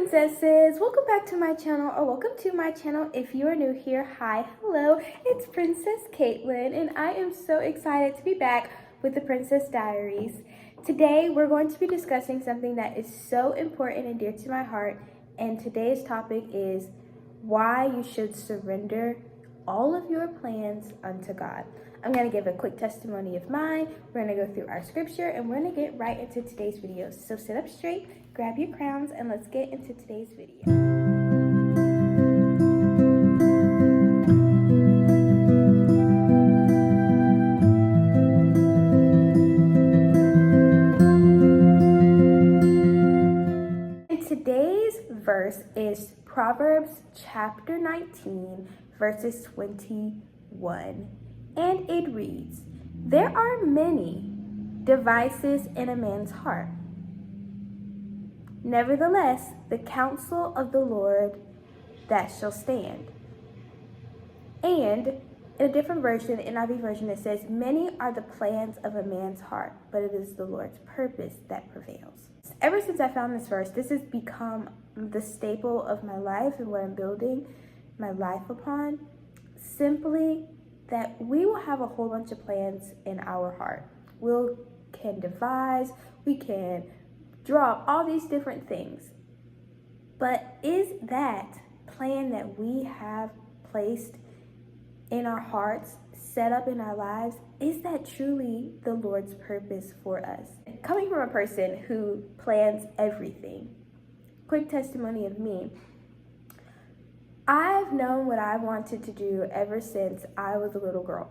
princesses, welcome back to my channel, or welcome to my channel if you are new here. Hi, hello, it's Princess Caitlin, and I am so excited to be back with the Princess Diaries. Today we're going to be discussing something that is so important and dear to my heart, and today's topic is why you should surrender all of your plans unto God. I'm going to give a quick testimony of mine. We're going to go through our scripture and we're going to get right into today's video. So sit up straight, grab your crowns, and let's get into today's video. And today's verse is Proverbs chapter 19, verses 21. And it reads, "There are many devices in a man's heart. Nevertheless, the counsel of the Lord, that shall stand." And in a different version, NIV version, it says, "Many are the plans of a man's heart, but it is the Lord's purpose that prevails." Ever since I found this verse, this has become the staple of my life and what I'm building my life upon. Simply that we will have a whole bunch of plans in our heart. We can devise, we can draw up all these different things. But is that plan that we have placed in our hearts, set up in our lives, is that truly the Lord's purpose for us? Coming from a person who plans everything, quick testimony of me, I've known what I wanted to do ever since I was a little girl.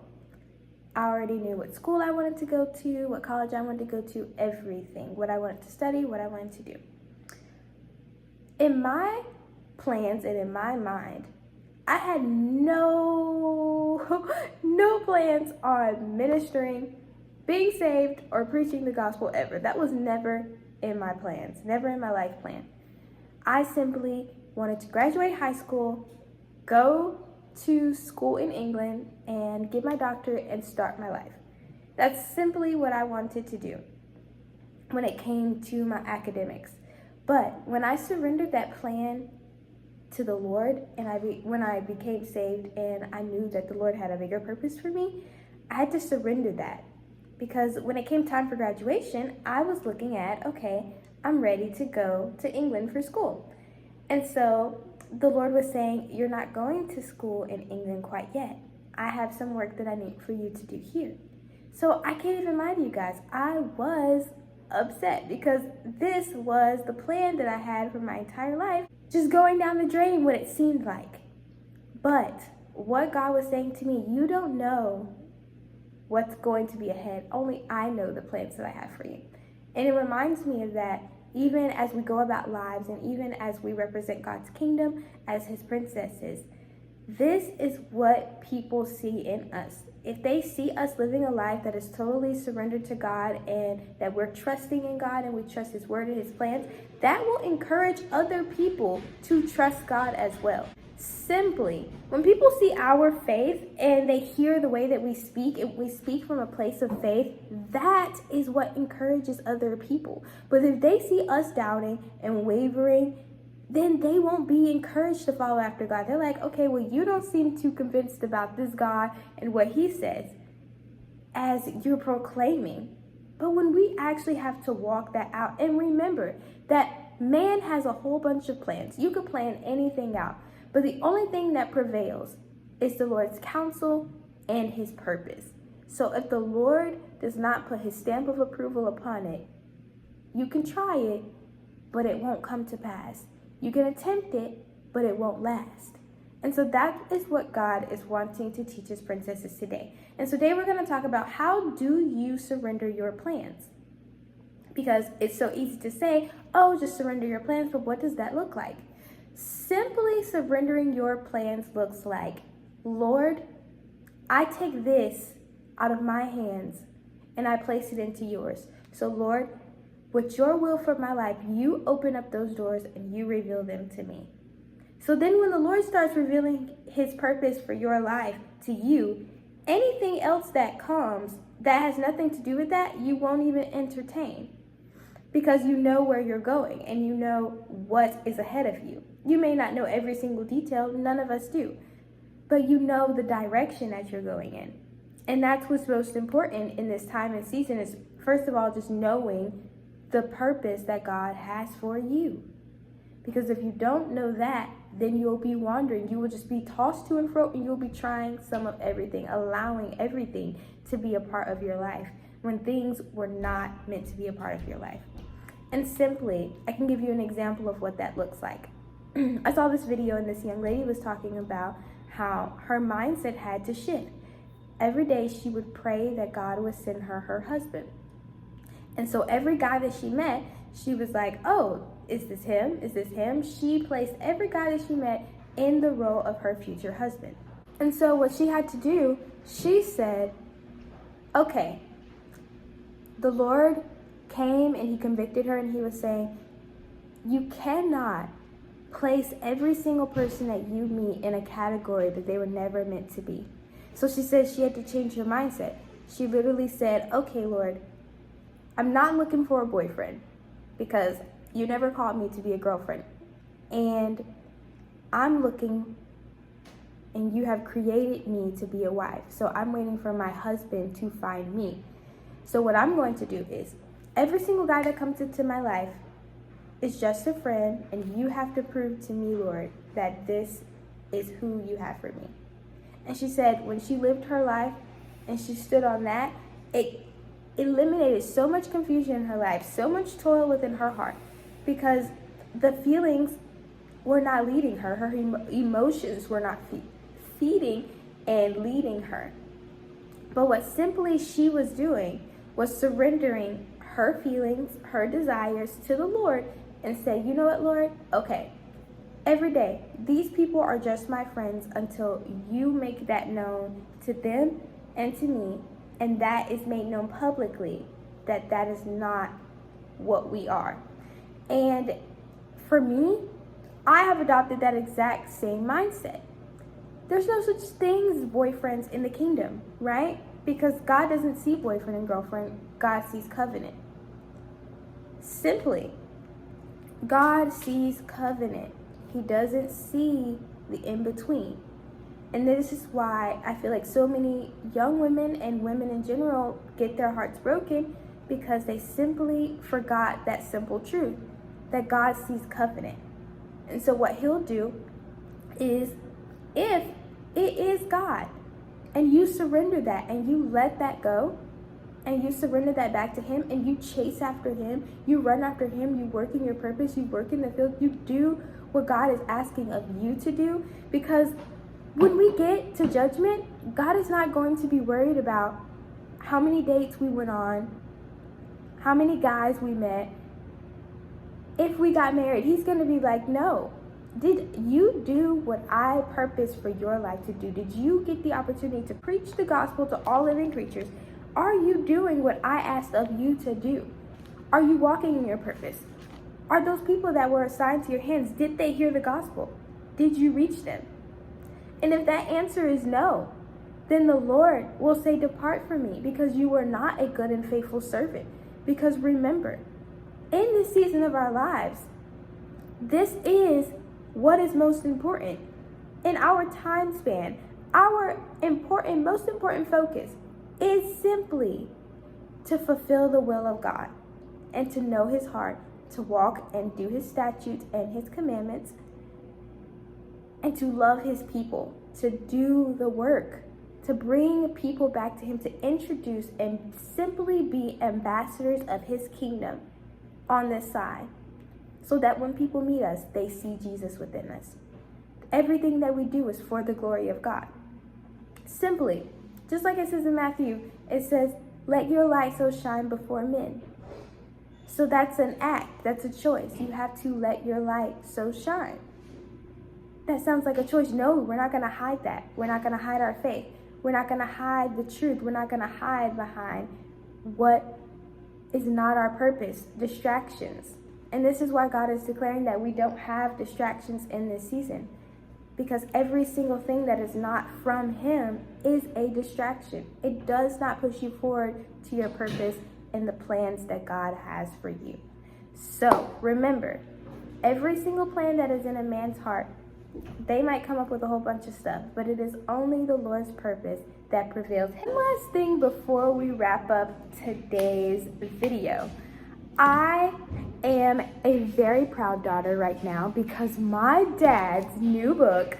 I already knew what school I wanted to go to, what college I wanted to go to, everything, what I wanted to study, what I wanted to do. In my plans and in my mind, I had no plans on ministering, being saved, or preaching the gospel ever. That was never in my plans, never in my life plan. I simply wanted to graduate high school, go to school in England, and get my doctorate and start my life. That's simply what I wanted to do when it came to my academics. But when I surrendered that plan to the Lord, and when I became saved and I knew that the Lord had a bigger purpose for me, I had to surrender that. Because when it came time for graduation, I was looking at, okay, I'm ready to go to England for school. And so the Lord was saying, you're not going to school in England quite yet. I have some work that I need for you to do here. So I can't even lie to you guys. I was upset because this was the plan that I had for my entire life, just going down the drain, what it seemed like. But what God was saying to me, you don't know what's going to be ahead. Only I know the plans that I have for you. And it reminds me of that. Even as we go about lives and even as we represent God's kingdom as his princesses, this is what people see in us. If they see us living a life that is totally surrendered to God and that we're trusting in God and we trust his word and his plans, that will encourage other people to trust God as well. Simply, when people see our faith and they hear the way that we speak, if we speak from a place of faith, that is what encourages other people. But if they see us doubting and wavering, then they won't be encouraged to follow after God. They're like, okay, well, you don't seem too convinced about this God and what he says as you're proclaiming. But when we actually have to walk that out, and remember that man has a whole bunch of plans. You could plan anything out. But the only thing that prevails is the Lord's counsel and his purpose. So if the Lord does not put his stamp of approval upon it, you can try it, but it won't come to pass. You can attempt it, but it won't last. And so that is what God is wanting to teach his princesses today. And so today we're going to talk about, how do you surrender your plans? Because it's so easy to say, oh, just surrender your plans, but what does that look like? Simply surrendering your plans looks like, Lord, I take this out of my hands and I place it into yours. So Lord, with your will for my life, you open up those doors and you reveal them to me. So then when the Lord starts revealing his purpose for your life to you, anything else that comes that has nothing to do with that, you won't even entertain. because you know where you're going and you know what is ahead of you. You may not know every single detail, none of us do, but you know the direction that you're going in. And that's what's most important in this time and season is, first of all, just knowing the purpose that God has for you. Because if you don't know that, then you'll be wandering. You will just be tossed to and fro, and you'll be trying some of everything, allowing everything to be a part of your life when things were not meant to be a part of your life. And simply, I can give you an example of what that looks like. I saw this video, and this young lady was talking about how her mindset had to shift. Every day she would pray that God would send her her husband. And so every guy that she met, she was like, oh, is this him? Is this him? She placed every guy that she met in the role of her future husband. And so what she had to do, she said, okay, the Lord came and he convicted her, and he was saying, you cannot place every single person that you meet in a category that they were never meant to be. So she said she had to change her mindset. She literally said, okay, Lord, I'm not looking for a boyfriend because you never called me to be a girlfriend. And I'm looking, and you have created me to be a wife. So I'm waiting for my husband to find me. So what I'm going to do is, every single guy that comes into my life is just a friend, and you have to prove to me, Lord, that this is who you have for me. And she said when she lived her life and she stood on that, it eliminated so much confusion in her life, so much toil within her heart, because the feelings were not leading her. Her emotions were not feeding and leading her. But what simply she was doing was surrendering her feelings, her desires to the Lord, and say, you know what, Lord? Okay, every day, these people are just my friends until you make that known to them and to me, and that is made known publicly that that is not what we are. And for me, I have adopted that exact same mindset. There's no such thing as boyfriends in the kingdom, right? Because God doesn't see boyfriend and girlfriend, God sees covenant. Simply, God sees covenant. He doesn't see the in-between. And this is why I feel like so many young women and women in general get their hearts broken, because they simply forgot that simple truth, that God sees covenant. And so what he'll do is, if it is God and you surrender that and you let that go and you surrender that back to him and you chase after him, you run after him, you work in your purpose, you work in the field, you do what God is asking of you to do. Because when we get to judgment, God is not going to be worried about how many dates we went on, how many guys we met, if we got married. He's going to be like, no, did you do what I purposed for your life to do? Did you get the opportunity to preach the gospel to all living creatures? Are you doing what I asked of you to do? Are you walking in your purpose? Are those people that were assigned to your hands, did they hear the gospel? Did you reach them? And if that answer is no, then the Lord will say, depart from me, because you were not a good and faithful servant. Because remember, in this season of our lives, this is what is most important. In our time span, our most important focus is simply to fulfill the will of God and to know his heart, to walk and do his statutes and his commandments, and to love his people, to do the work, to bring people back to him, to introduce and simply be ambassadors of his kingdom on this side, so that when people meet us, they see Jesus within us. Everything that we do is for the glory of God. Simply, just like it says in Matthew, it says, let your light so shine before men. So that's an act, that's a choice. You have to let your light so shine. That sounds like a choice. No, we're not going to hide that. We're not going to hide our faith. We're not going to hide the truth. We're not going to hide behind what is not our purpose, distractions. And this is why God is declaring that we don't have distractions in this season, because every single thing that is not from him is a distraction. It does not push you forward to your purpose and the plans that God has for you. So remember, every single plan that is in a man's heart, they might come up with a whole bunch of stuff, but it is only the Lord's purpose that prevails. And last thing before we wrap up today's video, I am a very proud daughter right now because my dad's new book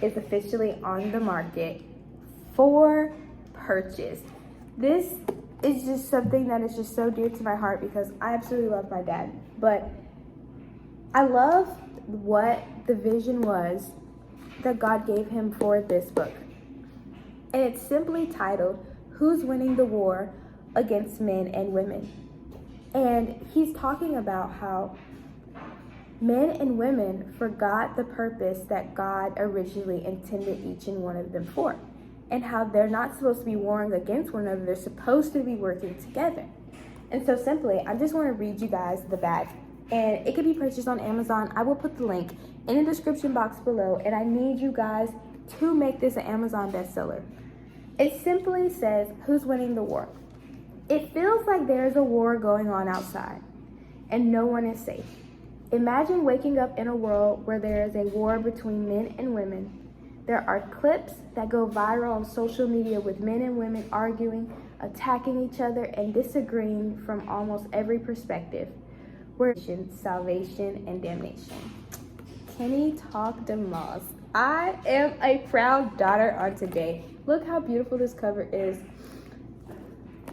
is officially on the market for purchase. This is just something that is just so dear to my heart because I absolutely love my dad, but I love what the vision was that God gave him for this book. And it's simply titled, Who's Winning the War Against Men and Women? And he's talking about how men and women forgot the purpose that God originally intended each and one of them for, and how they're not supposed to be warring against one another, they're supposed to be working together. And so simply, I just want to read you guys the back, and it can be purchased on Amazon. I will put the link in the description box below, and I need you guys to make this an Amazon bestseller. It simply says, Who's winning the war? It feels like there's a war going on outside, and no one is safe. Imagine waking up in a world where there is a war between men and women. There are clips that go viral on social media with men and women arguing, attacking each other, and disagreeing from almost every perspective. Where salvation and damnation. Kenny Talk DeMoss. I am a proud daughter on today. Look how beautiful this cover is.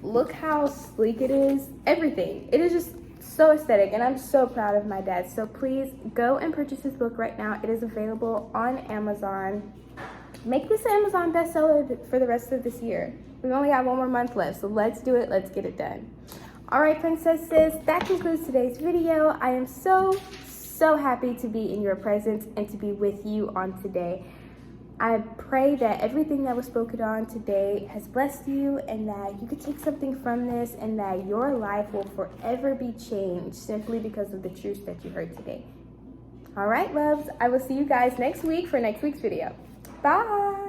Look how sleek it is. Everything. It is just so aesthetic, and I'm so proud of my dad. So please go and purchase this book right now. It is available on Amazon. Make this an Amazon bestseller for the rest of this year. We only have one more month left, so let's do it. Let's get it done. All right, princesses, that concludes today's video. I am so happy to be in your presence and to be with you on today. I pray that everything that was spoken on today has blessed you, and that you could take something from this, and that your life will forever be changed simply because of the truths that you heard today. All right, loves, I will see you guys next week for next week's video. Bye.